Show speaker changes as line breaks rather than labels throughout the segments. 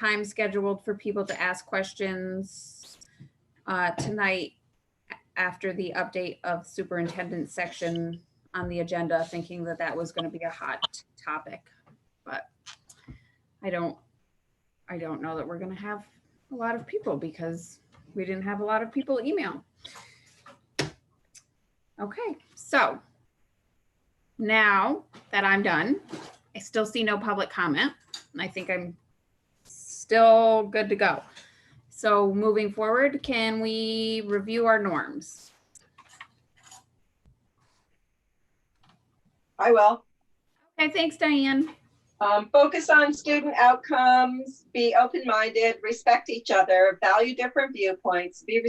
time scheduled for people to ask questions tonight after the update of superintendent section on the agenda, thinking that that was going to be a hot topic, but I don't know that we're going to have a lot of people because we didn't have a lot of people email. Okay, so now that I'm done, I still see no public comment. I think I'm still good to go. So moving forward, can we review our norms?
I will.
Okay, thanks, Diane.
Focus on student outcomes, be open-minded, respect each other, value different viewpoints, be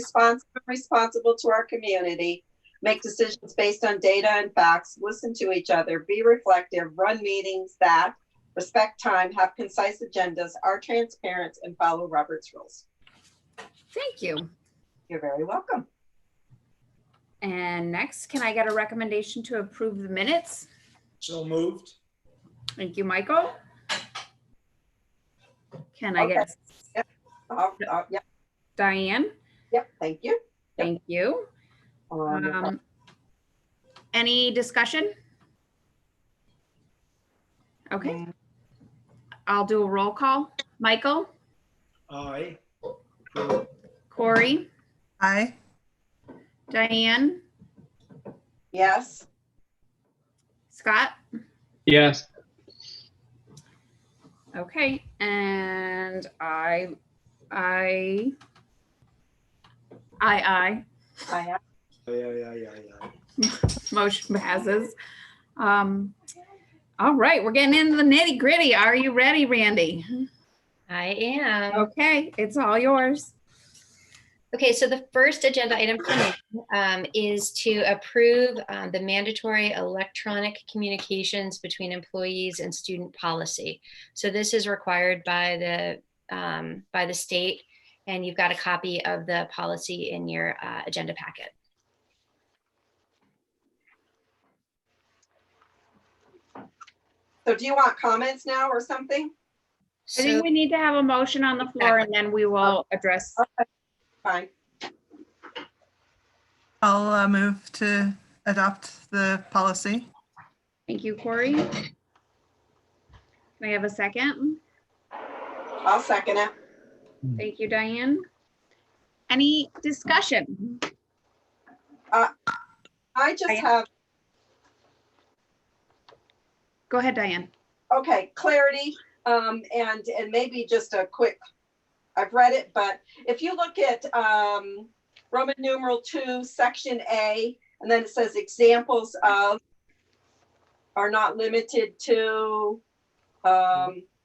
responsible to our community, make decisions based on data and facts, listen to each other, be reflective, run meetings that respect time, have concise agendas, are transparent, and follow Robert's rules.
Thank you.
You're very welcome.
And next, can I get a recommendation to approve the minutes?
So moved.
Thank you, Michael. Can I get
Yep. Yep.
Diane?
Yep. Thank you. Yep.
Thank you. Any discussion? Okay. I'll do a roll call. Michael?
Aye.
Corey?
Aye.
Diane?
Yes.
Scott?
Yes.
Okay, and I.
I have.
Motion passes. All right, we're getting into the nitty gritty. Are you ready, Randy?
I am.
Okay, it's all yours.
Okay, so the first agenda item for me is to approve the mandatory electronic communications between employees and student policy. So this is required by the state, and you've got a copy of the policy in your agenda packet.
So do you want comments now or something?
I think we need to have a motion on the floor and then we will address.
Okay. Fine.
I'll move to adopt the policy.
Thank you, Corey. Can I have a second?
I'll second it.
Thank you, Diane. Any discussion?
I just
Diane?
have,
Go ahead, Diane.
okay, clarity, and maybe just a quick, I've read it, but if you look at Roman numeral 2, section A, and then it says examples of are not limited to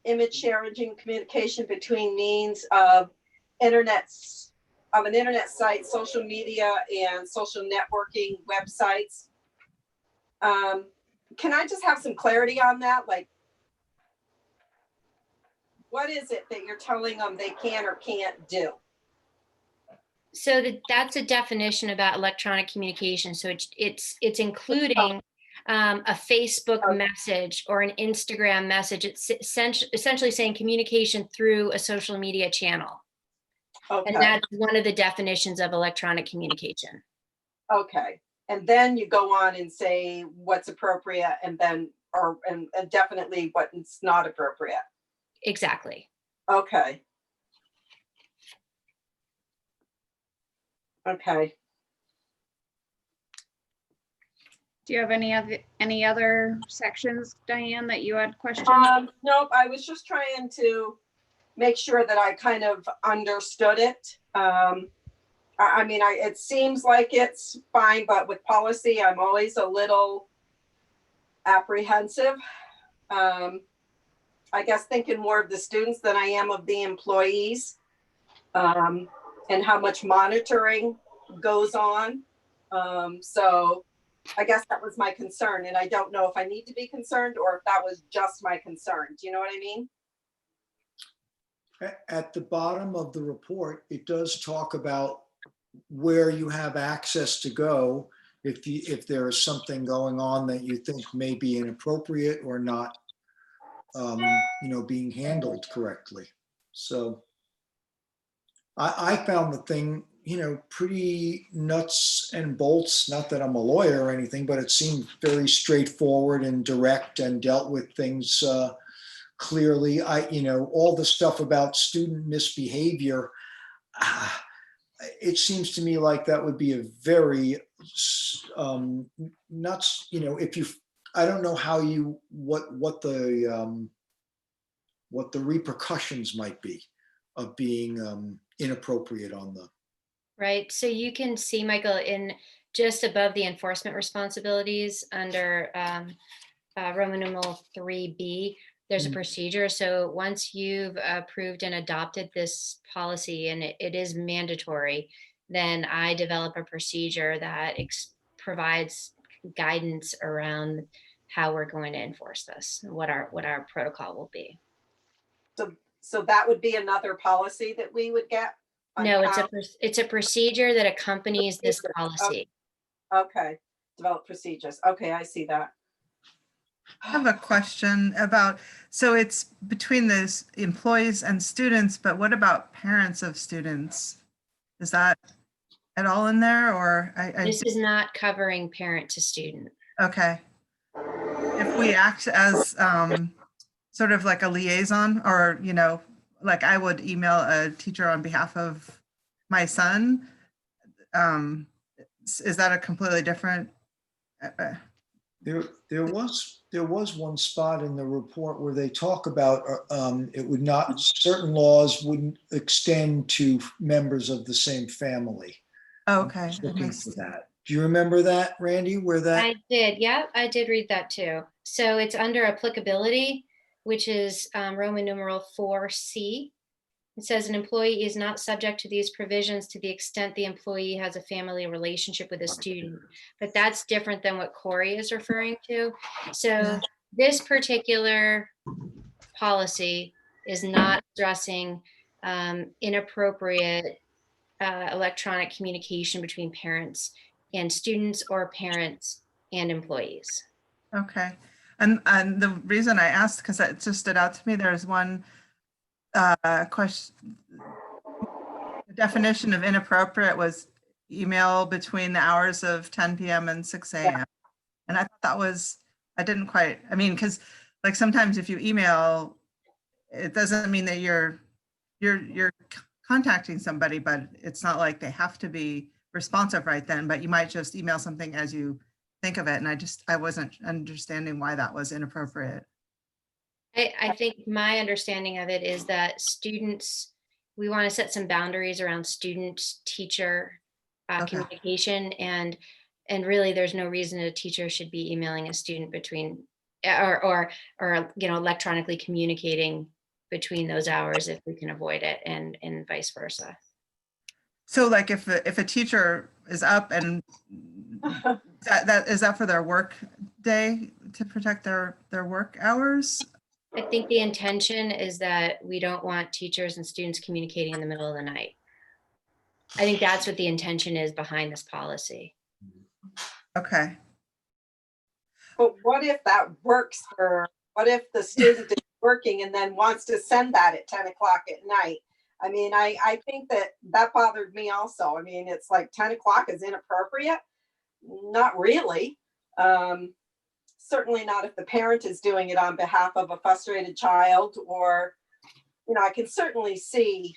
image sharing, communication between means of an internet site, social media, and social networking websites. Can I just have some clarity on that? Like, what is it that you're telling them they can or can't do?
So that's a definition about electronic communication. So it's including a Facebook message or an Instagram message. It's essentially saying communication through a social media channel.
Okay.
And that's one of the definitions of electronic communication.
Okay. And then you go on and say what's appropriate and then, and definitely what's not appropriate.
Exactly.
Okay. Okay.
Do you have any other sections, Diane, that you had questions?
Nope, I was just trying to make sure that I kind of understood it. I mean, it seems like it's fine, but with policy, I'm always a little apprehensive. I guess thinking more of the students than I am of the employees, and how much monitoring goes on. So I guess that was my concern, and I don't know if I need to be concerned or if that was just my concern. Do you know what I mean?
At the bottom of the report, it does talk about where you have access to go if there is something going on that you think may be inappropriate or not, being handled correctly. So I found the thing, pretty nuts and bolts. Not that I'm a lawyer or anything, but it seemed very straightforward and direct and dealt with things clearly. All the stuff about student misbehavior, it seems to me like that would be a very nuts, if you, I don't know how you, what the repercussions might be of being inappropriate on the.
Right. So you can see, Michael, in just above the enforcement responsibilities under Roman numeral 3B, there's a procedure. So once you've approved and adopted this policy and it is mandatory, then I develop a procedure that provides guidance around how we're going to enforce this, what our protocol will be.
So that would be another policy that we would get? on
No,
how-
it's a procedure that accompanies this policy.
Okay, develop procedures. Okay, I see that.
I have a question about, so it's between those employees and students, but what about parents of students? Is that at all in there, or
This is not covering parent to student.
okay. If we act as sort of like a liaison, or, like I would email a teacher on behalf of my son, is that a completely different?
There was one spot in the report where they talk about it would not, certain laws wouldn't extend to members of the same family.
Oh, okay.
Just looking for that. Do you remember that, Randy, where that?
I did. Yeah, I did read that too. So it's under applicability, which is Roman numeral 4C. It says an employee is not subject to these provisions to the extent the employee has a family relationship with a student, but that's different than what Corey is referring to. So this particular policy is not addressing inappropriate electronic communication between parents and students or parents and employees.
Okay. And the reason I asked, because it just stood out to me, there's one question. The definition of inappropriate was email between the hours of 10 p.m. and 6 a.m. And I thought that was, I didn't quite, I mean, because like sometimes if you email, it doesn't mean that you're contacting somebody, but it's not like they have to be responsive right then, but you might just email something as you think of it. And I wasn't understanding why that was inappropriate.
I think my understanding of it is that students, we want to set some boundaries around student-teacher
Okay.
communication, and really there's no reason a teacher should be emailing a student between or electronically communicating between those hours if we can avoid it, and vice versa.
So like if a teacher is up and that is that for their work day to protect their work hours?
I think the intention is that we don't want teachers and students communicating in the middle of the night. I think that's what the intention is behind this policy.
Okay.
But what if that works what if the student is working and then wants to send that at 10 o'clock at night? I mean, I think that bothered me also. I mean, it's like 10 o'clock is inappropriate. Not really. Certainly not if the parent is doing it on behalf of a frustrated child, or, I can certainly see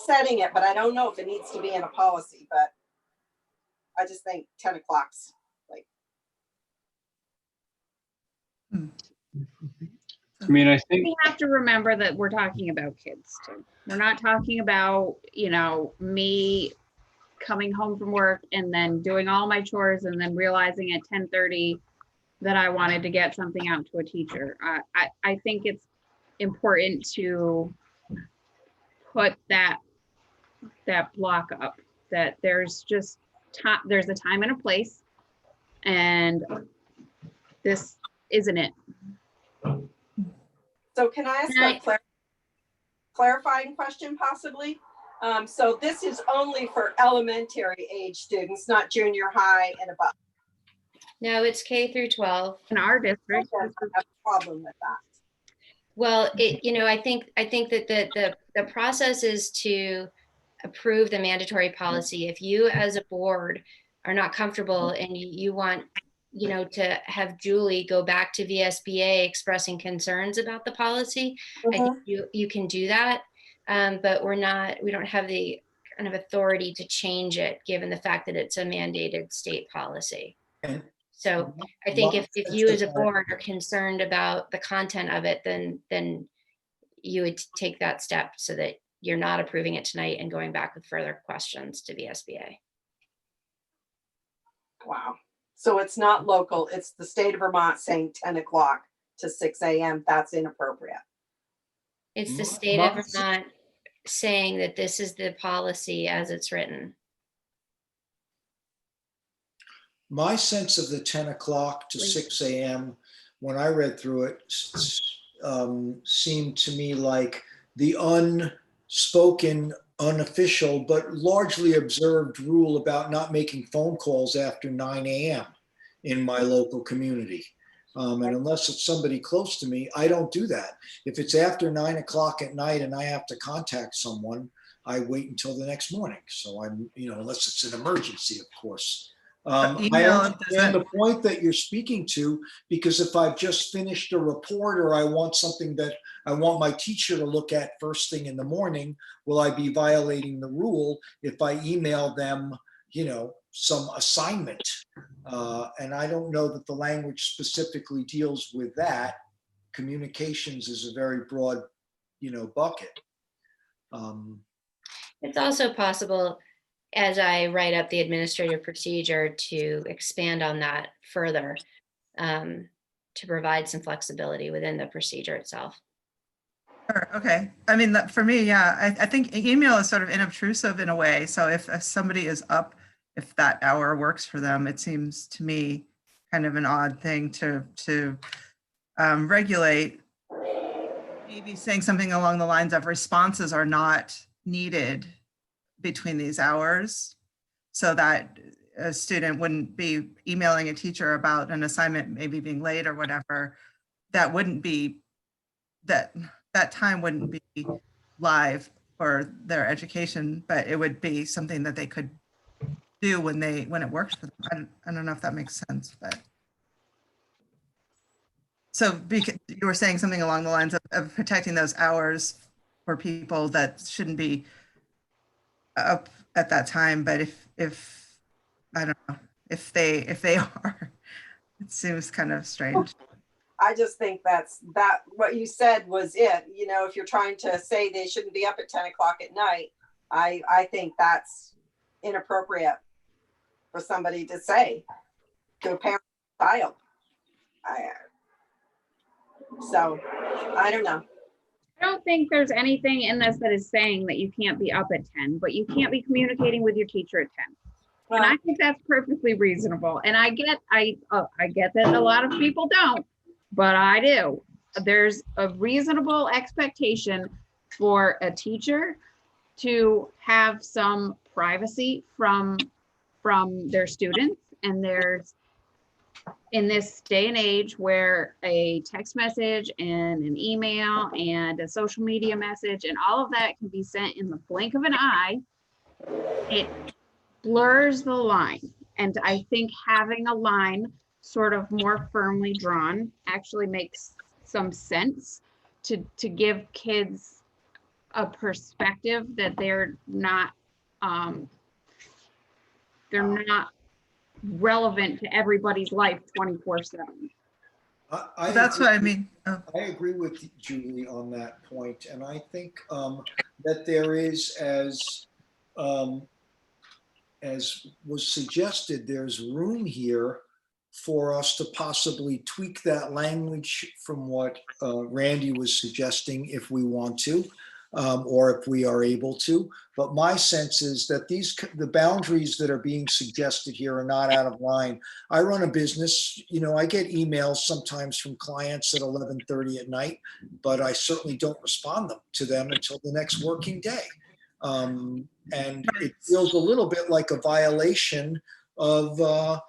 setting it, but I don't know if it needs to be in a policy, but I just think 10 o'clock's like.
I mean, I think,
We have to remember that we're talking about kids too. We're not talking about, me coming home from work and then doing all my chores and then realizing at 10:30 that I wanted to get something out to a teacher. I think it's important to put that block up, that there's just time, there's a time and a place, and this isn't it.
So can I ask a clarifying question possibly? So this is only for elementary age students, not junior high and above.
No, it's K through 12.
In our district,
I don't have a problem with that.
Well, I think that the process is to approve the mandatory policy. If you as a board are not comfortable and you want, to have Julie go back to VSBA expressing concerns about the policy, I think you can do that. But we don't have the kind of authority to change it, given the fact that it's a mandated state policy.
And
So I think if you as a board are concerned about the content of it, then you would take that step so that you're not approving it tonight and going back with further questions to VSBA.
Wow. So it's not local, it's the state of Vermont saying 10 o'clock to 6 a.m. That's inappropriate.
It's the state of Vermont saying that this is the policy as it's written.
My sense of the 10 o'clock to 6 a.m., when I read through it, seemed to me like the unspoken, unofficial, but largely observed rule about not making phone calls after 9 a.m. in my local community. And unless it's somebody close to me, I don't do that. If it's after 9 o'clock at night and I have to contact someone, I wait until the next morning. So I'm, unless it's an emergency, of course. I understand the point that you're speaking to, because if I've just finished a report or I want something that I want my teacher to look at first thing in the morning, will I be violating the rule if I email them, some assignment? And I don't know that the language specifically deals with that. Communications is a very broad, bucket.
It's also possible, as I write up the administrative procedure, to expand on that further, to provide some flexibility within the procedure itself.
Sure, okay. I mean, for me, yeah, I think email is sort of inobtrusive in a way. So if somebody is up, if that hour works for them, it seems to me kind of an odd thing to regulate. Maybe saying something along the lines of responses are not needed between these hours, so that a student wouldn't be emailing a teacher about an assignment maybe being late or whatever. That wouldn't be, that time wouldn't be live for their education, but it would be something that they could do when it works for them. I don't know if that makes sense, but. So because you were saying something along the lines of protecting those hours for people that shouldn't be up at that time, but if I don't know, if they are, it seems kind of strange.
I just think that what you said was it. If you're trying to say they shouldn't be up at 10 o'clock at night, I think that's inappropriate for somebody to say to a parent or child. So I don't know.
I don't think there's anything in this that is saying that you can't be up at 10, but you can't be communicating with your teacher at 10.
Well,
and I think that's perfectly reasonable. And I get that a lot of people don't, but I do. There's a reasonable expectation for a teacher to have some privacy from their students. And there's, in this day and age where a text message and an email and a social media message and all of that can be sent in the blink of an eye, it blurs the line. And I think having a line sort of more firmly drawn actually makes some sense to give kids a perspective that they're not relevant to everybody's life 24/7.
That's what I mean. Oh.
I agree with Julie on that point, and I think that there is, as was suggested, there's room here for us to possibly tweak that language from what Randy was suggesting, if we want to, or if we are able to. But my sense is that the boundaries that are being suggested here are not out of line. I run a business, I get emails sometimes from clients at 11:30 at night, but I certainly don't respond to them until the next working day. And it feels a little bit like a violation of, of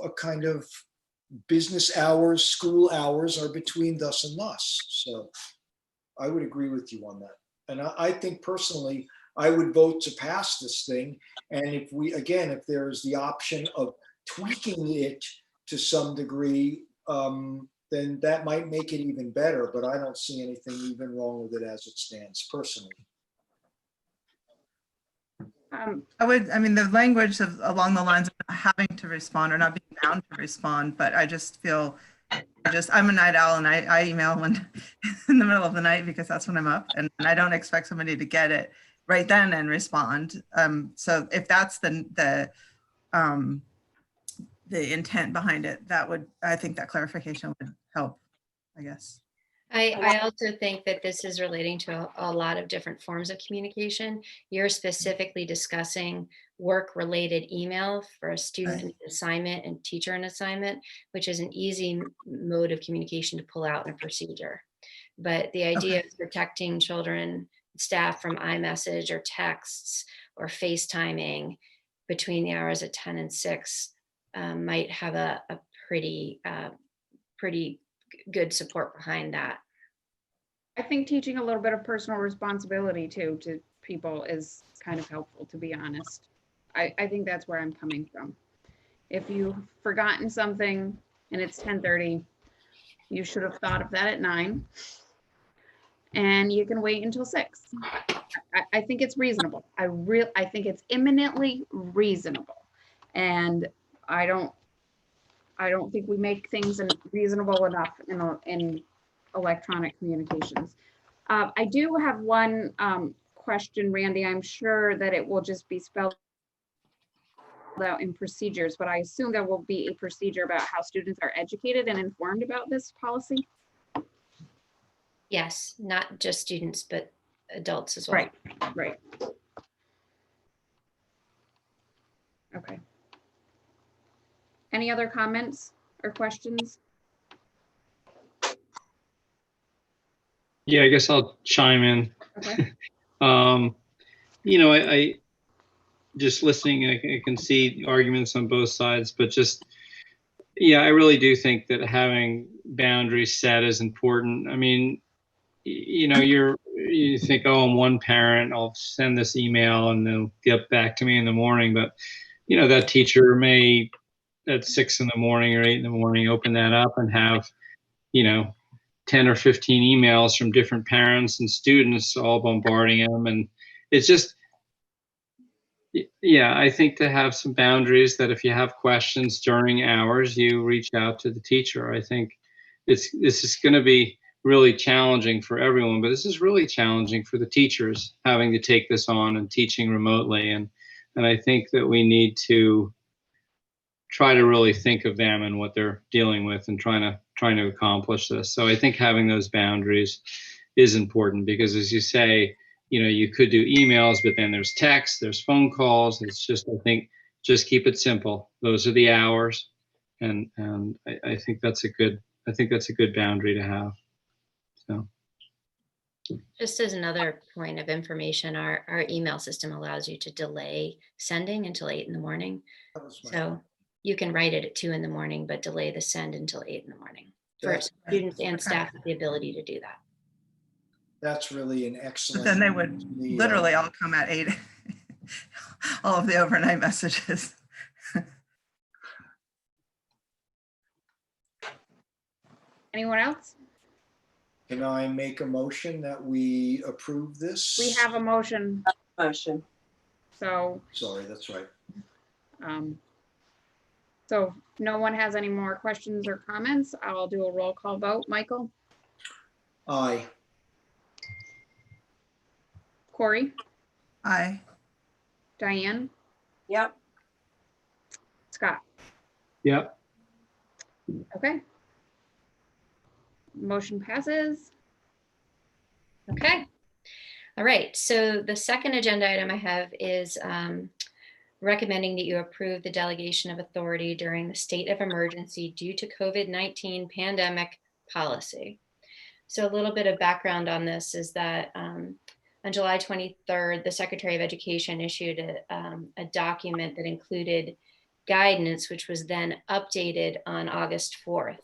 a kind of business hours, school hours are between thus and thus. So I would agree with you on that. And I think personally, I would vote to pass this thing. And if we, again, if there's the option of tweaking it to some degree, then that might make it even better. But I don't see anything even wrong with it as it stands personally.
I mean, the language of along the lines of not having to respond or not being bound to respond, but I just feel, I'm a night owl and I email when in the middle of the night because that's when I'm up and I don't expect somebody to get it right then and respond. So if that's the intent behind it, I think that clarification would help, I guess.
I also think that this is relating to a lot of different forms of communication. You're specifically discussing work-related email for a student assignment and teacher an assignment, which is an easy mode of communication to pull out in a procedure. But the idea of protecting children, staff from iMessage or texts or FaceTiming between the hours of 10 and 6 might have a pretty good support behind that.
I think teaching a little bit of personal responsibility too to people is kind of helpful, to be honest. I think that's where I'm coming from. If you've forgotten something and it's 10:30, you should have thought of that at 9, and you can wait until 6. I think it's reasonable. I think it's eminently reasonable, and I don't think we make things reasonable enough in electronic communications. I do have one question, Randy. I'm sure that it will just be spelled out in procedures, but I assume there will be a procedure about how students are educated and informed about this policy.
Yes, not just students, but adults as well.
Right. Okay. Any other comments or questions?
Yeah, I guess I'll chime in.
Okay.
I just listening, I can see arguments on both sides, but I really do think that having boundaries set is important. I mean, you think, oh, I'm one parent, I'll send this email and they'll get back to me in the morning. But, that teacher may at 6 in the morning or 8 in the morning, open that up and have, 10 or 15 emails from different parents and students all bombarding them. And it's just, I think to have some boundaries that if you have questions during hours, you reach out to the teacher. I think this is going to be really challenging for everyone, but this is really challenging for the teachers having to take this on and teaching remotely. And I think that we need to try to really think of them and what they're dealing with and trying to accomplish this. So I think having those boundaries is important because, as you say, you could do emails, but then there's text, there's phone calls. It's just, I think, just keep it simple. Those are the hours, and I think that's a good boundary to have. So.
Just as another point of information, our email system allows you to delay sending until 8 in the morning. So you can write it at 2 in the morning, but delay the send until 8 in the morning. For students and staff with the ability to do that.
That's really an excellent.
But then they would literally all come at 8, all of the overnight messages.
Anyone else?
Can I make a motion that we approve this?
We have a motion.
Motion.
So.
Sorry, that's right.
So if no one has any more questions or comments, I'll do a roll call vote. Michael?
Aye.
Corey?
Aye.
Diane?
Yep.
Scott?
Yep.
Okay. Motion passes.
Okay. All right. So the second agenda item I have is recommending that you approve the delegation of authority during the state of emergency due to COVID-19 pandemic policy. So a little bit of background on this is that on July 23rd, the Secretary of Education issued a document that included guidance, which was then updated on August 4th.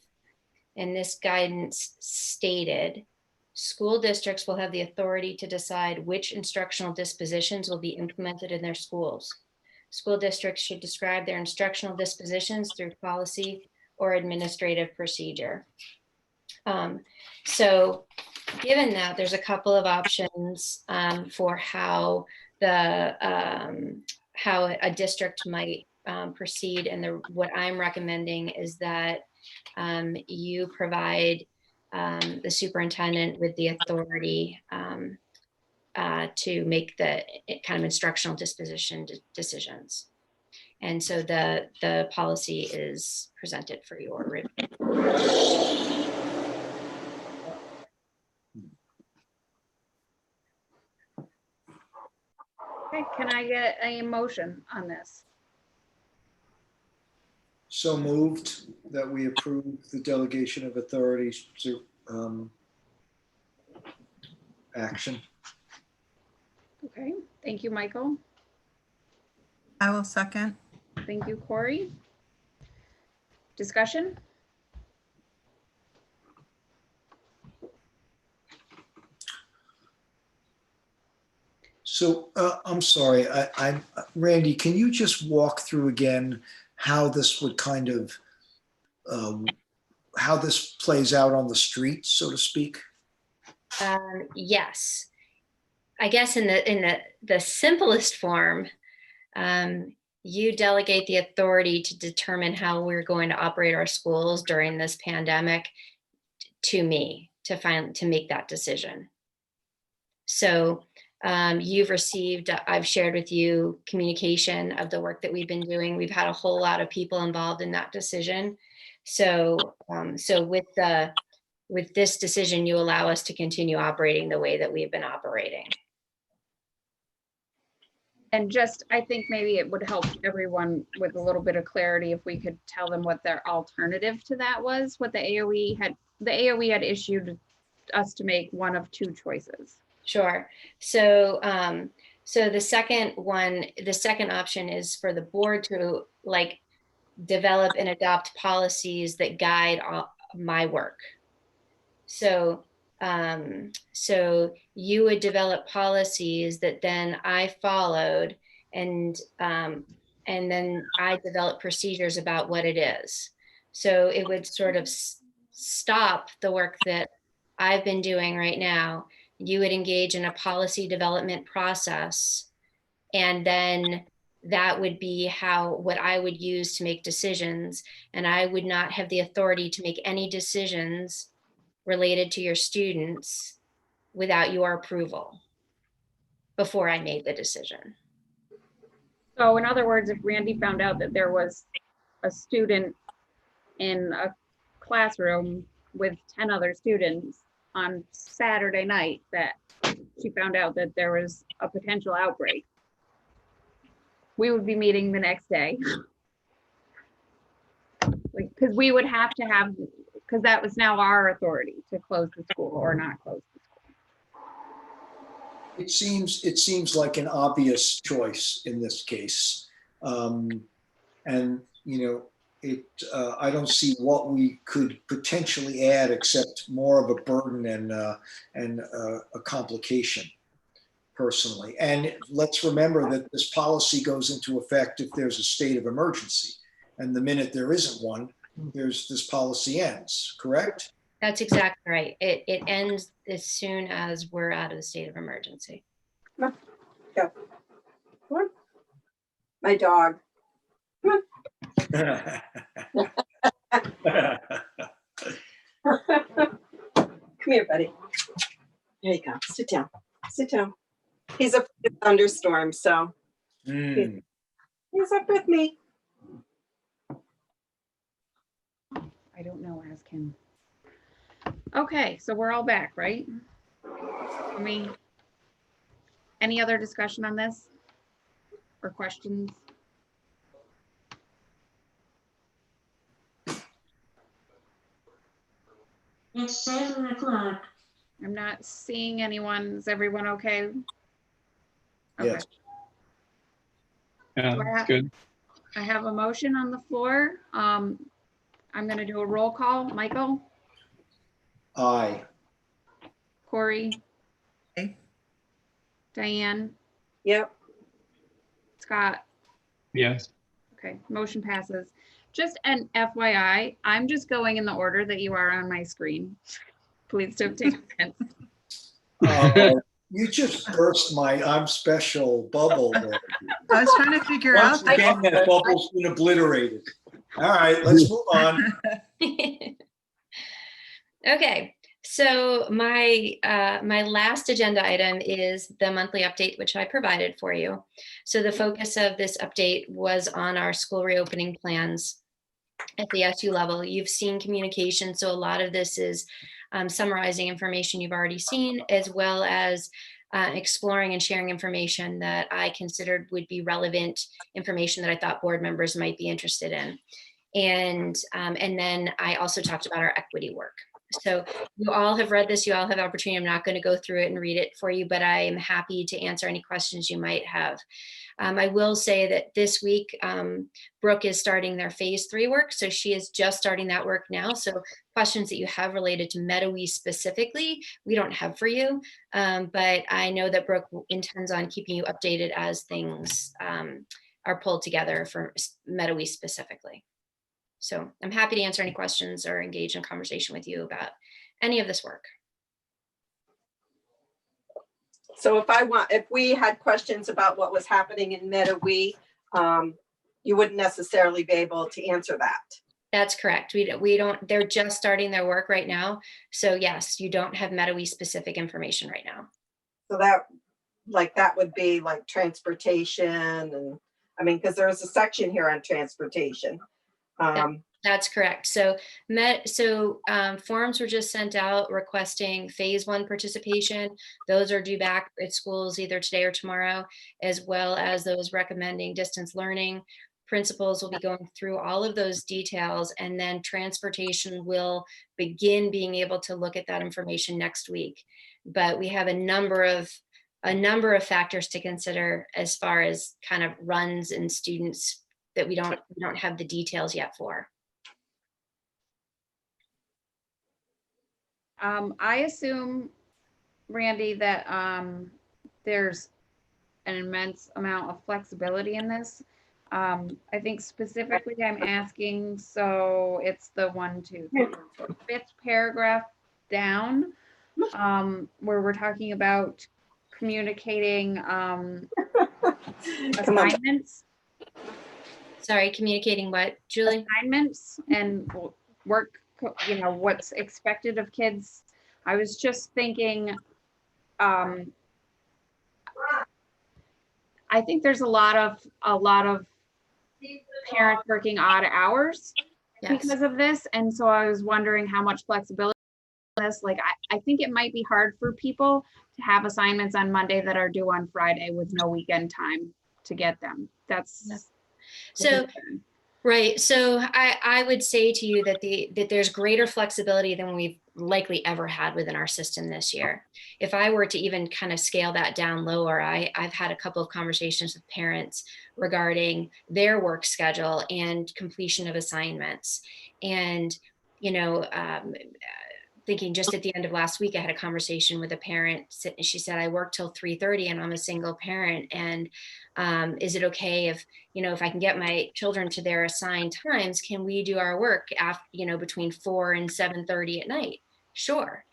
And this guidance stated, school districts will have the authority to decide which instructional dispositions will be implemented in their schools. School districts should describe their instructional dispositions through policy or administrative procedure. So given that, there's a couple of options for how how a district might proceed. And what I'm recommending is that you provide the superintendent with the authority to make the kind of instructional disposition decisions. And so the policy is presented for your review.
Okay, can I get a motion on this?
So moved that we approve the delegation of authorities to action.
Okay, thank you, Michael.
I will second.
Thank you, Corey. Discussion?
So I'm sorry, Randy, can you just walk through again how this would kind of, how this plays out on the street, so to speak?
Yes, I guess in the simplest form, you delegate the authority to determine how we're going to operate our schools during this pandemic to me to make that decision. So you've received, I've shared with you communication of the work that we've been doing. We've had a whole lot of people involved in that decision. So, with this decision, you allow us to continue operating the way that we've been operating.
And just, I think maybe it would help everyone with a little bit of clarity if we could tell them what their alternative to that was, what the AOE had issued us to make one of two choices.
Sure. So, so the second option is for the board to develop and adopt policies that guide my work. So, so you would develop policies that then I followed, and then I developed procedures about what it is. So it would sort of stop the work that I've been doing right now. You would engage in a policy development process, and then that would be what I would use to make decisions. And I would not have the authority to make any decisions related to your students without your approval before I made the decision.
So in other words, if Randy found out that there was a student in a classroom with 10 other students on Saturday night, that she found out that there was a potential outbreak, we would be meeting the next day. Because we would have to have, because that was now our authority to close the school or not close the school.
It seems like an obvious choice in this case. And, I don't see what we could potentially add except more of a burden and a complication, personally. And let's remember that this policy goes into effect if there's a state of emergency. And the minute there isn't one, this policy ends, correct?
That's exactly right. It ends as soon as we're out of the state of emergency.
Go. Come on. My dog. Come here, buddy. There you go. Sit down. Sit down. He's a thunderstorm, so he's up with me.
I don't know, ask him. Okay, so we're all back, right? Any other discussion on this or questions?
It's 7 o'clock.
I'm not seeing anyone. Is everyone okay?
Yes.
Yeah, that's good.
I have a motion on the floor. I'm going to do a roll call. Michael,
Aye.
Corey,
Aye.
Diane,
Yep.
Scott.
Yes.
Okay, motion passes. Just an FYI, I'm just going in the order that you are on my screen. Please don't take offense.
You just burst my I'm special bubble there.
I was trying to figure
Once
out.
again, that bubble's been obliterated. All right, let's move on.
Okay, so my my last agenda item is the monthly update, which I provided for you. So the focus of this update was on our school reopening plans at the SU level. You've seen communication, so a lot of this is summarizing information you've already seen, as well as exploring and sharing information that I considered would be relevant information that I thought board members might be interested in. And then I also talked about our equity work. So you all have read this, you all have opportunity. I'm not going to go through it and read it for you, but I am happy to answer any questions you might have. I will say that this week, Brooke is starting their phase 3 work. So she is just starting that work now. So questions that you have related to Mettawee specifically, we don't have for you. But I know that Brooke intends on keeping you updated as things are pulled together for Mettawee specifically. So I'm happy to answer any questions or engage in conversation with you about any of this work.
So if we had questions about what was happening in Mettawee, you wouldn't necessarily be able to answer that.
That's correct. We don't, they're just starting their work right now. So yes, you don't have Mettawee specific information right now.
So that would be like transportation and, I mean, because there's a section here on transportation.
That's correct. So forms were just sent out requesting phase 1 participation. Those are due back at schools either today or tomorrow, as well as those recommending distance learning. Principals will be going through all of those details, and then transportation will begin being able to look at that information next week. But we have a number of factors to consider as far as kind of runs and students that we don't have the details yet for.
I assume, Randy, that there's an immense amount of flexibility in this. I think specifically I'm asking, so it's the 5th paragraph down, where we're talking about communicating assignments.
Sorry, communicating what, Julie?
Assignments and work, what's expected of kids. I was just thinking, I think there's a lot of parents working odd hours because of this. And so I was wondering how much flexibility this, like, I think it might be hard for people to have assignments on Monday that are due on Friday with no weekend time to get them. That's
so. Right. So I would say to you that there's greater flexibility than we've likely ever had within our system this year. If I were to even kind of scale that down lower, I've had a couple of conversations with parents regarding their work schedule and completion of assignments. And, thinking just at the end of last week, I had a conversation with a parent. She said, I work till 3:30 and I'm a single parent. And is it okay if I can get my children to their assigned times, can we do our work after, between 4 and 7:30 at night? Sure.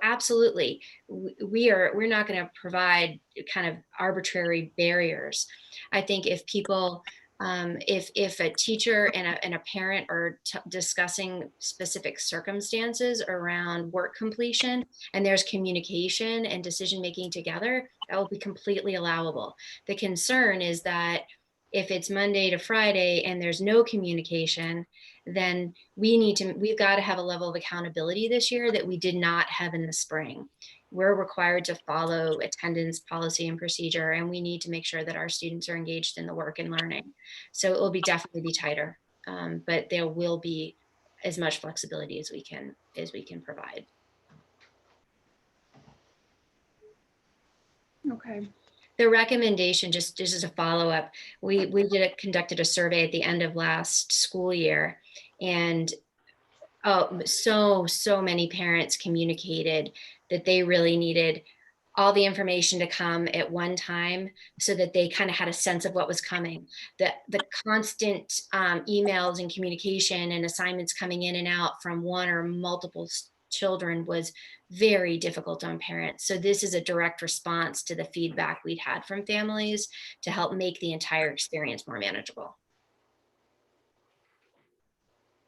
Absolutely. We're not going to provide kind of arbitrary barriers. I think if people, if a teacher and a parent are discussing specific circumstances around work completion and there's communication and decision making together, that will be completely allowable. The concern is that if it's Monday to Friday and there's no communication, then we've got to have a level of accountability this year that we did not have in the spring. We're required to follow attendance policy and procedure, and we need to make sure that our students are engaged in the work and learning. So it will definitely be tighter, but there will be as much flexibility as we can provide.
okay.
The recommendation, just as a follow-up, we conducted a survey at the end of last school year, and so many parents communicated that they really needed all the information to come at one time so that they kind of had a sense of what was coming. The constant emails and communication and assignments coming in and out from one or multiple children was very difficult on parents. So this is a direct response to the feedback we'd had from families to help make the entire experience more manageable.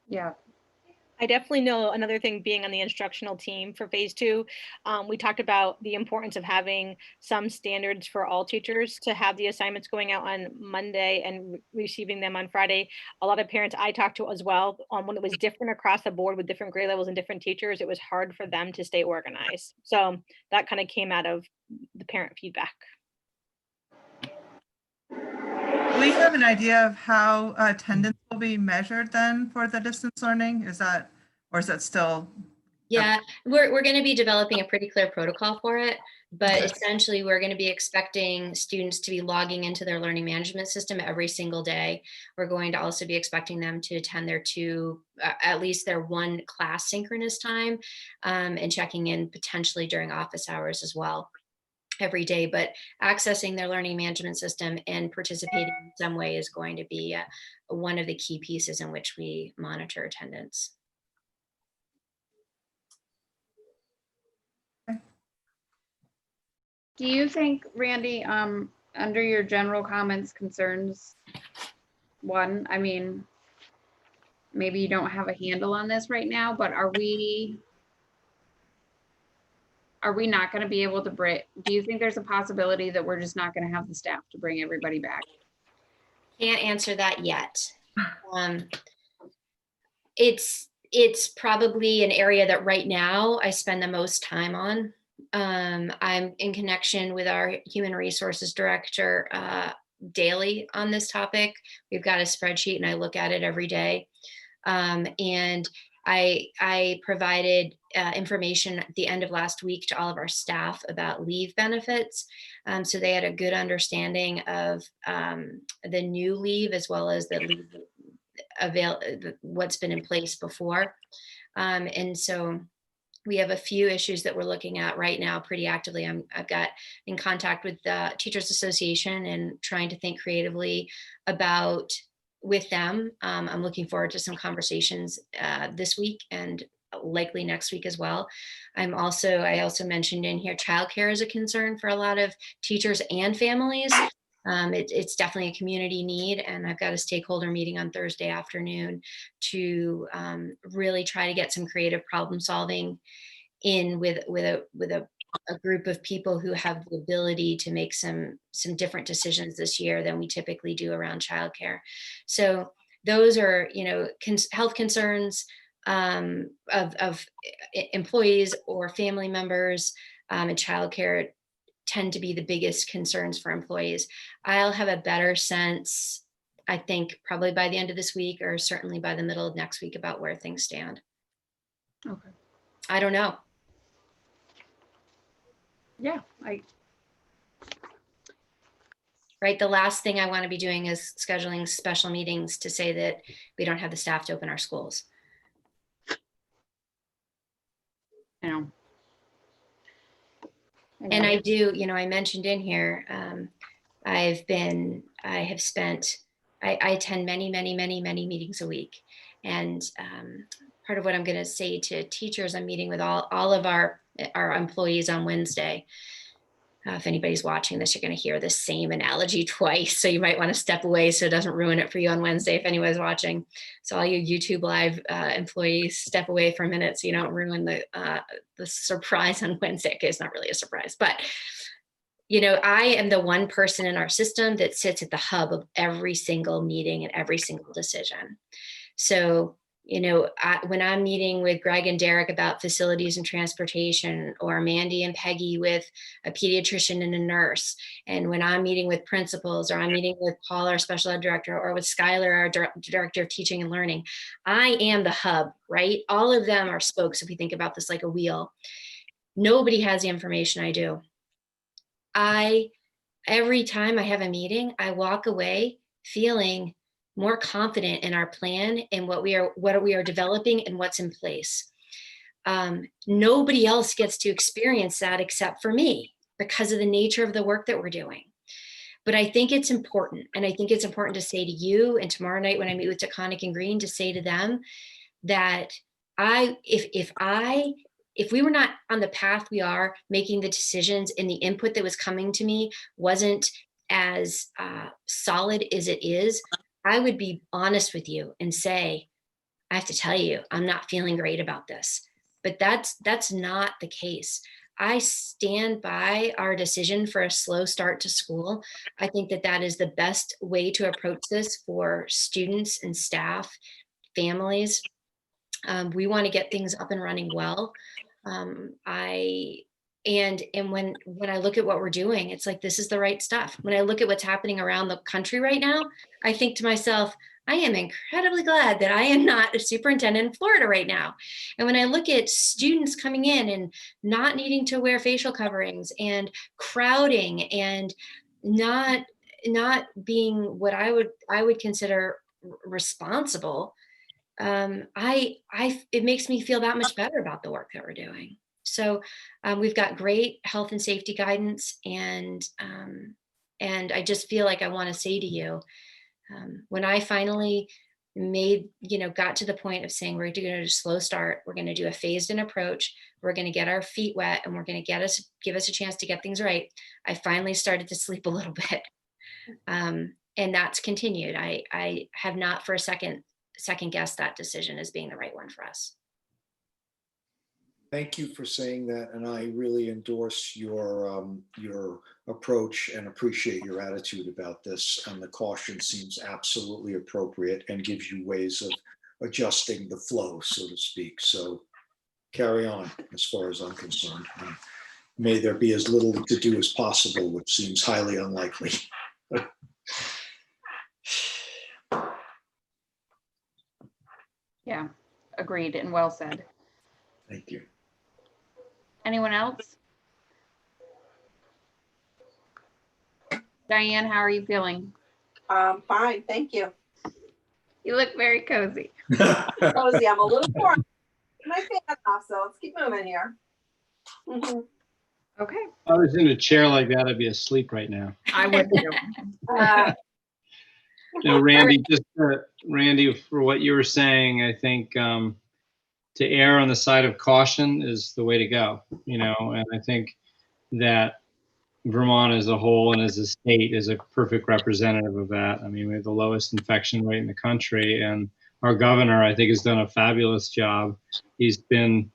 Yeah.
I definitely know another thing being on the instructional team for phase 2, we talked about the importance of having some standards for all teachers to have the assignments going out on Monday and receiving them on Friday. A lot of parents I talked to as well, when it was different across the board with different grade levels and different teachers, it was hard for them to stay organized. So that kind of came out of the parent feedback.
Do we have an idea of how attendance will be measured then for the distance learning? Is that, or is that still?
Yeah, we're going to be developing a pretty clear protocol for it, but
Okay.
essentially we're going to be expecting students to be logging into their learning management system every single day. We're going to also be expecting them to attend their at least their one class synchronous time, and checking in potentially during office hours as well every day, but accessing their learning management system and participating in some way is going to be one of the key pieces in which we monitor attendance.
Do you think, Randy, under your general comments, concerns, one, I mean, maybe you don't have a handle on this right now, but are we not going to be able to do you think there's a possibility that we're just not going to have the staff to bring everybody back?
Can't answer that yet. It's probably an area that right now I spend the most time on. I'm in connection with our human resources director daily on this topic. We've got a spreadsheet and I look at it every day. And I provided information at the end of last week to all of our staff about leave benefits. So they had a good understanding of the new leave as well as the leave what's been in place before. And so we have a few issues that we're looking at right now pretty actively. I've got in contact with the Teachers Association and trying to think creatively about with them. I'm looking forward to some conversations this week and likely next week as well. I also mentioned in here, childcare is a concern for a lot of teachers and families. It's definitely a community need, and I've got a stakeholder meeting on Thursday afternoon to really try to get some creative problem solving in with a group of people who have the ability to make some different decisions this year than we typically do around childcare. So those are, health concerns of employees or family members, and childcare tend to be the biggest concerns for employees. I'll have a better sense, I think, probably by the end of this week or certainly by the middle of next week about where things stand.
Okay.
I don't know.
Yeah,
Right. The last thing I want to be doing is scheduling special meetings to say that we don't have the staff to open our schools.
I know.
And I do, I mentioned in here, I attend many meetings a week. And part of what I'm going to say to teachers, I'm meeting with all of our employees on Wednesday. If anybody's watching this, you're going to hear the same analogy twice. So you might want to step away so it doesn't ruin it for you on Wednesday if anyone's watching. So all you YouTube Live employees, step away for a minute so you don't ruin the surprise on Wednesday. Okay, it's not really a surprise, but I am the one person in our system that sits at the hub of every single meeting and every single decision. So when I'm meeting with Greg and Derek about facilities and transportation, or Mandy and Peggy with a pediatrician and a nurse, and when I'm meeting with principals, or I'm meeting with Paul, our special ed director, or with Skylar, our director of teaching and learning, I am the hub, right? All of them are spokes if we think about this like a wheel. Nobody has the information I do. I every time I have a meeting, I walk away feeling more confident in our plan and what we are developing and what's in place. Nobody else gets to experience that except for me because of the nature of the work that we're doing. But I think it's important. And I think it's important to say to you, and tomorrow night when I meet with Taconic and Green, to say to them that if we were not on the path we are, making the decisions and the input that was coming to me wasn't as solid as it is, I would be honest with you and say, I have to tell you, I'm not feeling great about this. But that's not the case. I stand by our decision for a slow start to school. I think that is the best way to approach this for students and staff, families. We want to get things up and running well. And when I look at what we're doing, it's like, this is the right stuff. When I look at what's happening around the country right now, I think to myself, I am incredibly glad that I am not a superintendent in Florida right now. And when I look at students coming in and not needing to wear facial coverings and crowding and not being what I would consider responsible, it makes me feel that much better about the work that we're doing. So we've got great health and safety guidance, and I just feel like I want to say to you, when I finally got to the point of saying we're going to do a slow start, we're going to do a phased in approach, we're going to get our feet wet, and we're going to give us a chance to get things right, I finally started to sleep a little bit, and that's continued. I have not for a second guessed that decision as being the right one for us.
Thank you for saying that, and I really endorse your approach and appreciate your attitude about this. And the caution seems absolutely appropriate and gives you ways of adjusting the flow, so to speak. So carry on, as far as I'm concerned. May there be as little to do as possible, which seems highly unlikely.
Yeah, agreed and well said.
Thank you.
Anyone else? Diane, how are you feeling?
Fine, thank you.
You look very cozy.
Cozy, I'm a little warm. My fan off, so let's keep moving here. Mhm.
Okay,
If I was in a chair like that, I'd be asleep right now.
I would do.
No, Randy, Randy, for what you were saying, I think to err on the side of caution is the way to go, and I think that Vermont as a whole and as a state is a perfect representative of that. I mean, we have the lowest infection rate in the country, and our governor, I think, has done a fabulous job. He's been,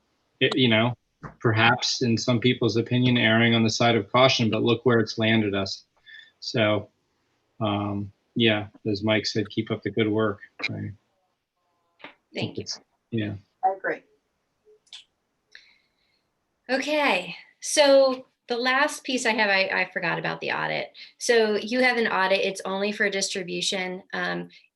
perhaps in some people's opinion, erring on the side of caution, but look where it's landed us. So, yeah, as Mike said, keep up the good work.
Thank you.
Yeah.
I agree.
Okay, so the last piece I have, I forgot about the audit. So you have an audit, it's only for distribution.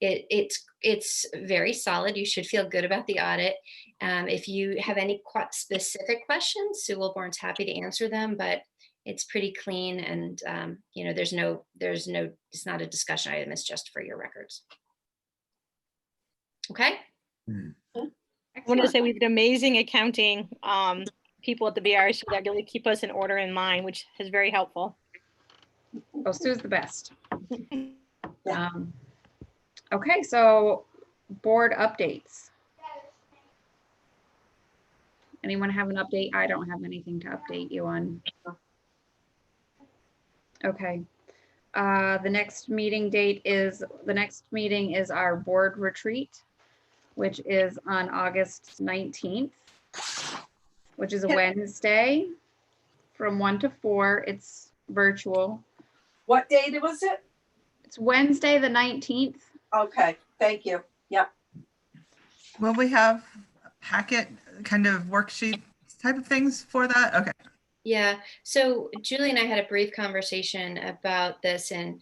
It's very solid. You should feel good about the audit. If you have any specific questions, Sue Wilborn's happy to answer them, but it's pretty clean, and it's not a discussion item, it's just for your records. Okay.
I want to say we have amazing accounting people at the BRC that really keep us in order in line, which is very helpful.
Oh, Sue's the best. Okay, so board updates. Anyone have an update? I don't have anything to update you on. Okay. The next meeting is our board retreat, which is on August 19th, which is a Wednesday from 1 to 4. It's virtual.
What date was it?
It's Wednesday, the 19th.
Okay, thank you. Yep.
Will we have a packet kind of worksheet type of things for that? Okay.
Yeah, so Julie and I had a brief conversation about this, and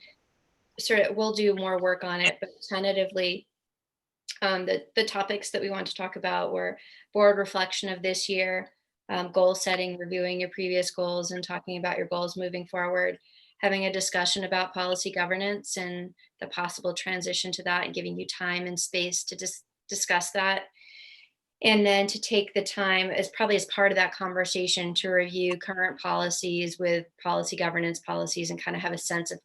sort of we'll do more work on it, but tentatively the topics that we want to talk about were board reflection of this year, goal setting, reviewing your previous goals and talking about your goals moving forward, having a discussion about policy governance and the possible transition to that, and giving you time and space to discuss that. And then to take the time as probably as part of that conversation to review current policies with policy governance policies and kind of have a sense of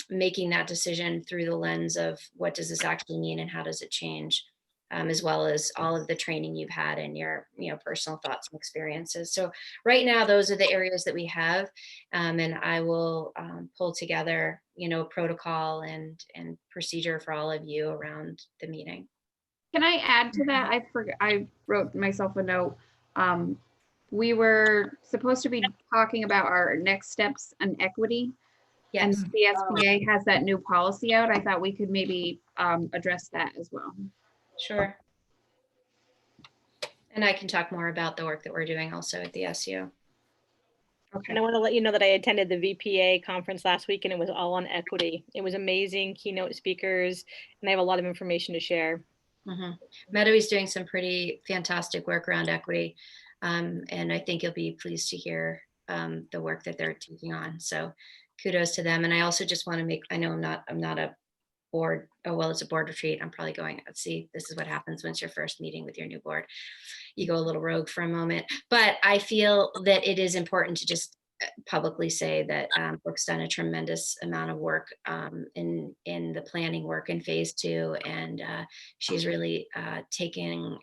making that decision through the lens of what does this actually mean and how does it change, as well as all of the training you've had and your personal thoughts and experiences. So right now, those are the areas that we have, and I will pull together protocol and procedure for all of you around the meeting.
Can I add to that? I wrote myself a note. We were supposed to be talking about our next steps on equity. And
Yes,
the SBA has that new policy out. I thought we could maybe address that as well.
sure. And I can talk more about the work that we're doing also at the SU.
Okay.
And I want to let you know that I attended the VPA conference last week, and it was all on equity. It was amazing, keynote speakers, and I have a lot of information to share.
Mm-hmm. Mettawee's doing some pretty fantastic work around equity. And I think you'll be pleased to hear the work that they're taking on. So kudos to them. And I also just want to I know I'm not a board. Oh, well, it's a board retreat. I'm probably going, let's see, this is what happens once your first meeting with your new board. You go a little rogue for a moment, but I feel that it is important to just publicly say that Brooke's done a tremendous amount of work in the planning work in phase 2, and she's really taking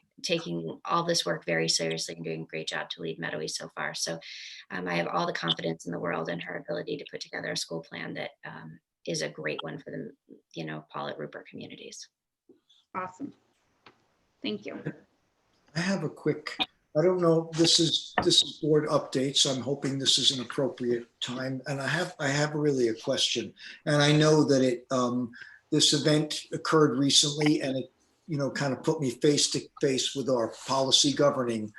all this work very seriously and doing a great job to lead Mettawee so far. So I have all the confidence in the world in her ability to put together a school plan that is a great one for the Paulet Rupert communities.
Awesome. Thank you.
I have a quick, I don't know, this is board updates. So I'm hoping this is an appropriate time. And I have really a question. And I know that this event occurred recently, and it, kind of put me face to face with our policy governing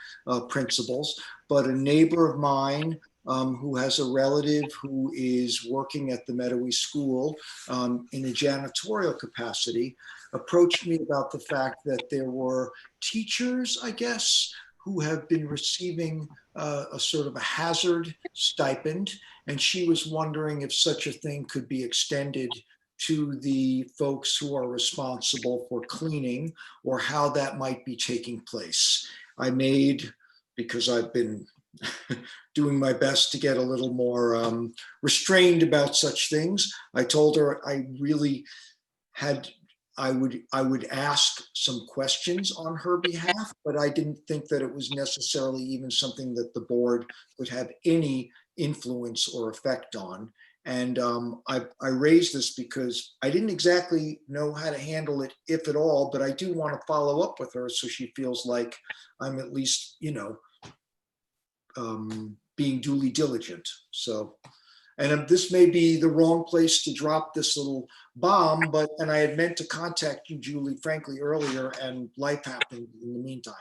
principles. But a neighbor of mine who has a relative who is working at the Mettawee School in a janitorial capacity approached me about the fact that there were teachers, I guess, who have been receiving a sort of a hazard stipend. And she was wondering if such a thing could be extended to the folks who are responsible for cleaning, or how that might be taking place. Because I've been doing my best to get a little more restrained about such things, I told her I would ask some questions on her behalf, but I didn't think that it was necessarily even something that the board would have any influence or effect on. And I raised this because I didn't exactly know how to handle it, if at all, but I do want to follow up with her so she feels like I'm at least, being duly diligent. So, and this may be the wrong place to drop this little bomb, and I had meant to contact you, Julie, frankly, earlier, and life happened in the meantime.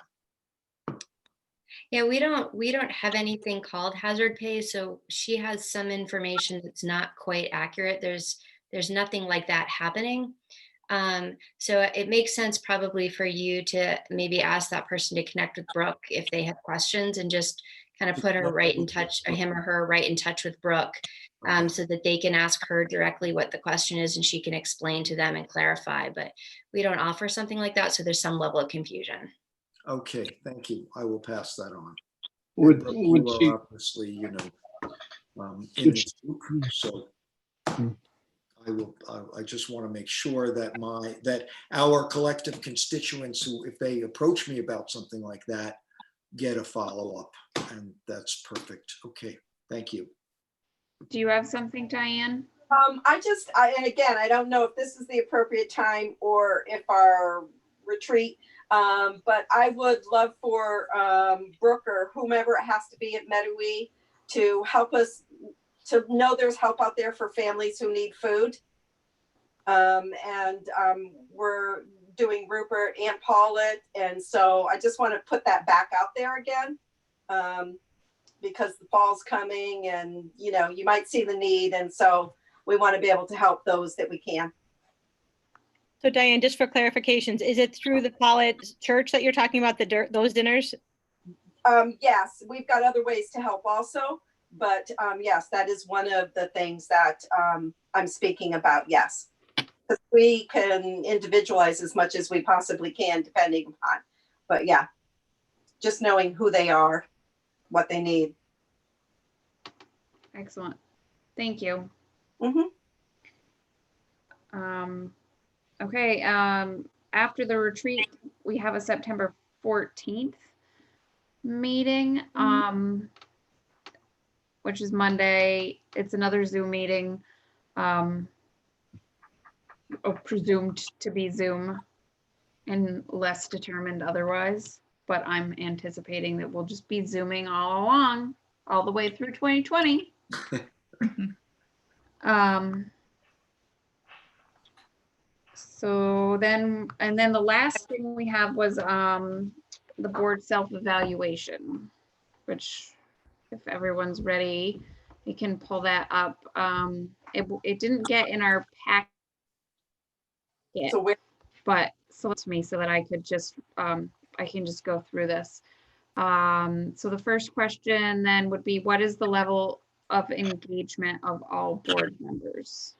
Yeah, we don't have anything called hazard pay, so she has some information that's not quite accurate. There's nothing like that happening. So it makes sense probably for you to maybe ask that person to connect with Brooke if they have questions, and just kind of put her right in touch, or him or her right in touch with Brooke, so that they can ask her directly what the question is and she can explain to them and clarify. But we don't offer something like that, so there's some level of confusion.
Okay, thank you. I will pass that on.
Would
You
she,
are obviously, in this group, so I just want to make sure that our collective constituents who, if they approach me about something like that, get a follow-up, and that's perfect. Okay, thank you.
Do you have something, Diane?
And again, I don't know if this is the appropriate time or if our retreat, but I would love for Brooke or whomever it has to be at Mettawee to help us to know there's help out there for families who need food. We're doing Rupert and Paulet, and so I just want to put that back out there again, because the fall's coming, and you might see the need, and so we want to be able to help those that we can.
So Diane, just for clarifications, is it through the Paulet Church that you're talking about those dinners?
Yes, we've got other ways to help also, But yes, that is one of the things that I'm speaking about, yes. 'Cause we can individualize as much as we possibly can, depending upon, but yeah, just knowing who they are, what they need.
Excellent. Thank you.
Mhm.
Okay, after the retreat, we have a September 14th meeting, which is Monday. It's another Zoom meeting, presumed to be Zoom unless determined otherwise, but I'm anticipating that we'll just be Zooming all along, all the way through 2020. So then, and then the last thing we have was the board self-evaluation, which if everyone's ready, we can pull that up. It didn't get in our packet,
So where,
but so to me so that I could just, I can just go through this. So the first question then would be, what is the level of engagement of all board members?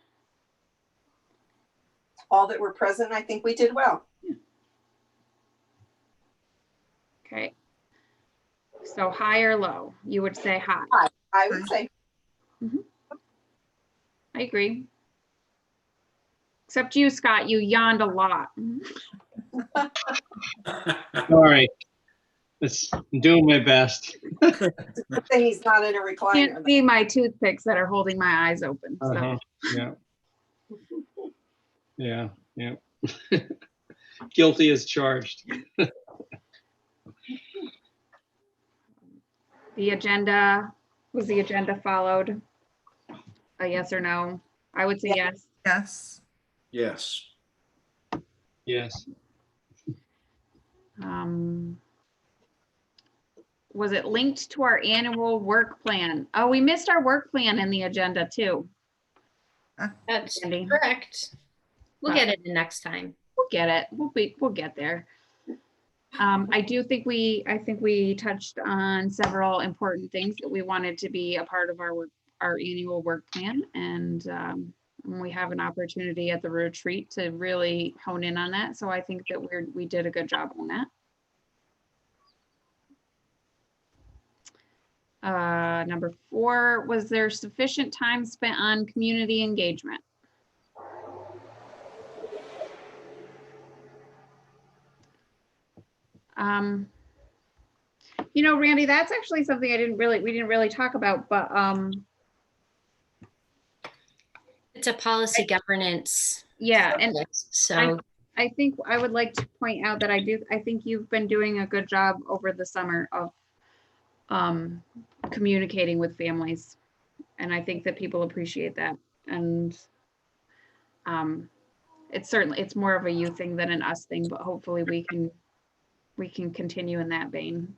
all that were present, I think we did well.
Okay. So high or low? You would say high.
I would say,
I agree. Except you, Scott, you yawned a lot.
Sorry. I'm doing my best.
good thing he's not in a recliner.
Can't see my toothpicks that are holding my eyes open. So.
Uh-huh. Yeah. Yeah. Yeah. Guilty as charged.
The agenda, was the agenda followed? A yes or no? I would say yes.
Yes.
Yes.
Yes.
Was it linked to our annual work plan? Oh, we missed our work plan in the agenda too.
That's
Andy.
correct. We'll get it in next time.
We'll get it. We'll get there. I think we touched on several important things that we wanted to be a part of our annual work plan, and we have an opportunity at the retreat to really hone in on that. So I think that we did a good job on that. Number 4, was there sufficient time spent on community engagement? You know, Randy, that's actually something we didn't really talk about, but
It's a policy governance.
yeah, and
So
I think I would like to point out that I think you've been doing a good job over the summer of communicating with families, and I think that people appreciate that. And it's more of a you thing than an us thing, but hopefully we can continue in that vein.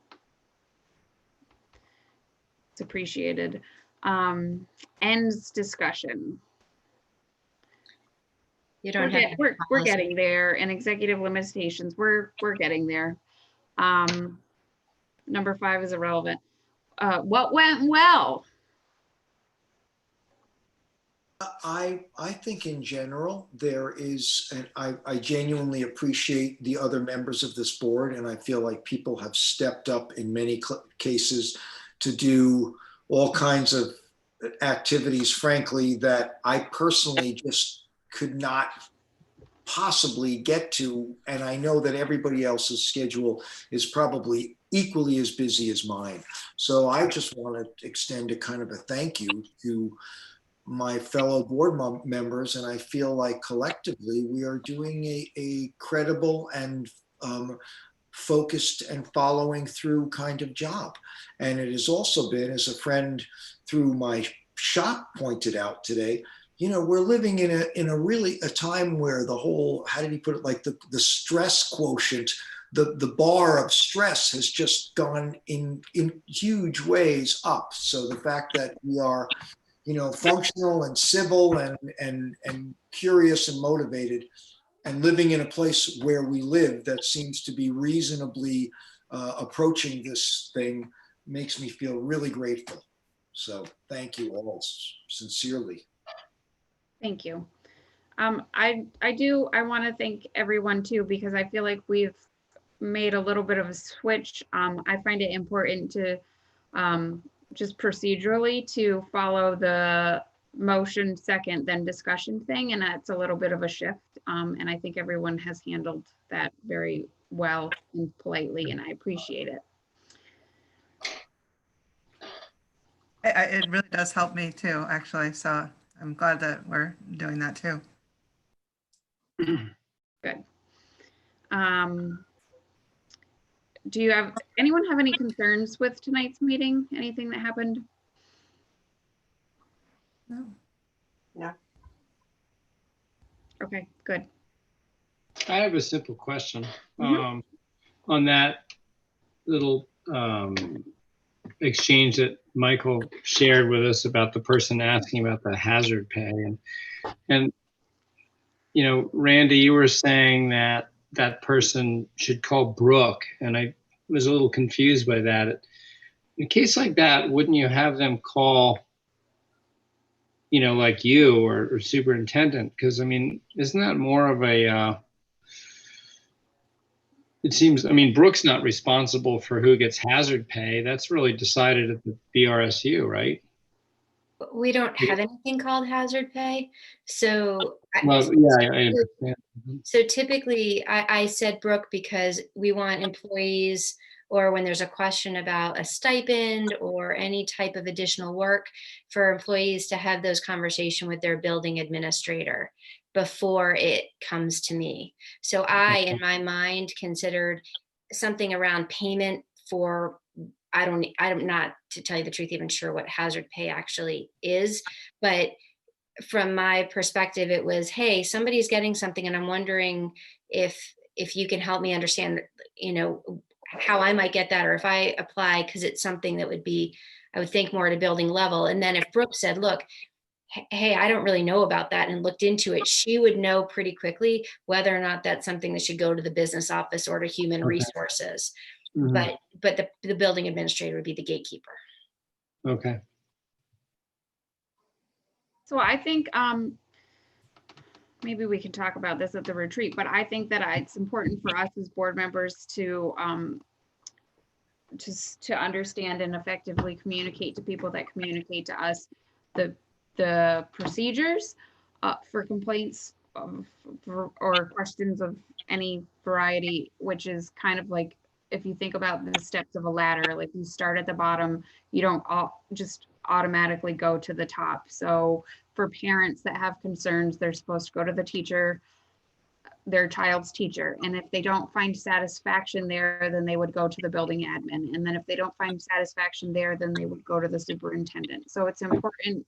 It's appreciated. Ends discussion.
you don't have.
We're getting there, and executive limitations, we're getting there. Number 5 is irrelevant. What went well?
I think in general, there is, and I genuinely appreciate the other members of this board, and I feel like people have stepped up in many cases to do all kinds of activities, frankly, that I personally just could not possibly get to. And I know that everybody else's schedule is probably equally as busy as mine. So I just want to extend a kind of a thank you to my fellow board members. And I feel like collectively we are doing a credible and focused and following through kind of job. And it has also been, as a friend through my shop pointed out today, you know, we're living in a really a time where the whole, how did he put it, like the stress quotient, the bar of stress has just gone in huge ways up. So the fact that we are, you know, functional and civil and curious and motivated, and living in a place where we live that seems to be reasonably approaching this thing makes me feel really grateful. So thank you all sincerely.
Thank you. I want to thank everyone too, because I feel like we've made a little bit of a switch. I find it important to just procedurally to follow the motion second, then discussion thing. And that's a little bit of a shift. And I think everyone has handled that very well and politely, and I appreciate it.
It really does help me too, actually. So I'm glad that we're doing that too.
Good. Do you have, anyone have any concerns with tonight's meeting? Anything that happened?
No.
Yeah.
Okay, good.
I have a simple question.
Mhm.
On that little exchange that Michael shared with us about the person asking about the hazard pay, and you know, Randy, you were saying that that person should call Brooke, and I was a little confused by that. In a case like that, wouldn't you have them call, you know, like you or superintendent? Because I mean, isn't that more of a it seems, I mean, Brooke's not responsible for who gets hazard pay. That's really decided at the BRSU, right?
We don't have anything called hazard pay. So,
Well, yeah, I understand.
so typically I said Brooke because we want employees, or when there's a question about a stipend or any type of additional work, for employees to have those conversation with their building administrator before it comes to me. So I, in my mind, considered something around payment for, I'm not, to tell you the truth, even sure what hazard pay actually is, but from my perspective, it was, hey, somebody's getting something and I'm wondering if you can help me understand, you know, how I might get that, or if I apply, because it's something that would be, I would think, more at a building level. And then if Brooke said, look, hey, I don't really know about that, and looked into it, she would know pretty quickly whether or not that's something that should go to the business office or to human resources.
Mhm.
But the building administrator would be the gatekeeper.
Okay.
So I think maybe we can talk about this at the retreat, but I think that it's important for us as board members to just to understand and effectively communicate to people that communicate to us the procedures for complaints or questions of any variety, which is kind of like, if you think about the steps of a ladder, like you start at the bottom, you don't just automatically go to the top. So for parents that have concerns, they're supposed to go to the teacher, their child's teacher. And if they don't find satisfaction there, then they would go to the building admin. And then if they don't find satisfaction there, then they would go to the superintendent. So it's important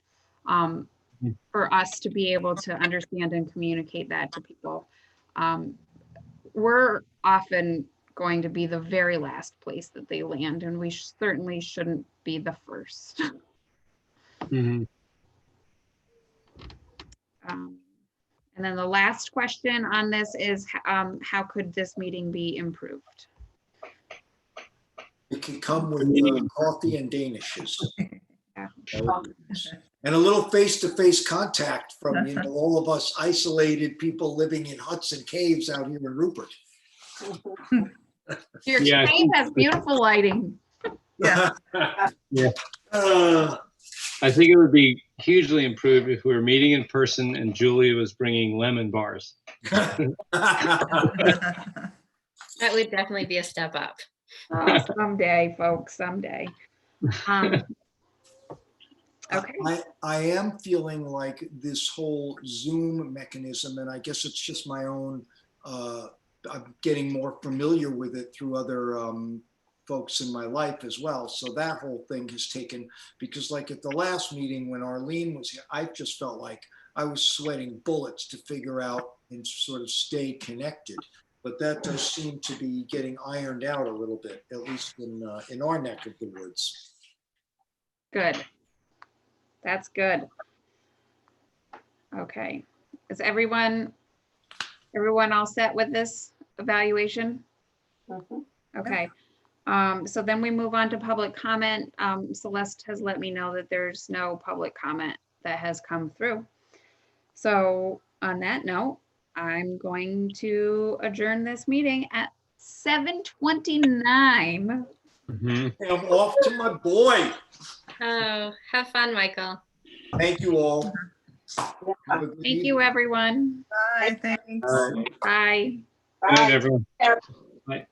for us to be able to understand and communicate that to people. We're often going to be the very last place that they land, and we certainly shouldn't be the first.
Mhm.
And then the last question on this is, how could this meeting be improved?
It can come with coffee and Danishes.
Yeah.
That would be nice. And a little face-to-face contact from, you know, all of us isolated people living in huts and caves out here in Rupert.
Your
Yeah, I
cave
think-
has beautiful lighting.
Yeah.
Yeah. I think it would be hugely improved if we were meeting in person and Julia was bringing lemon bars.
That would definitely be a step up.
Someday, folks, someday. Okay.
I am feeling like this whole Zoom mechanism, and I guess it's just my own, I'm getting more familiar with it through other folks in my life as well. So that whole thing has taken, because like at the last meeting when Arlene was here, I just felt like I was sweating bullets to figure out and sort of stay connected. But that does seem to be getting ironed out a little bit, at least in our neck of the woods.
Good. That's good. Okay. Is everyone all set with this evaluation?
Mhm.
Okay. So then we move on to public comment. Celeste has let me know that there's no public comment that has come through. So on that note, I'm going to adjourn this meeting at 7:29.
Mhm.
I'm off to my boy.
Oh, have fun, Michael.
Thank you all. Have a good
Thank
evening.
you, everyone.
Bye, thanks.
All right.
Bye.
Good night,
Bye.
everyone.
Yeah.
Bye.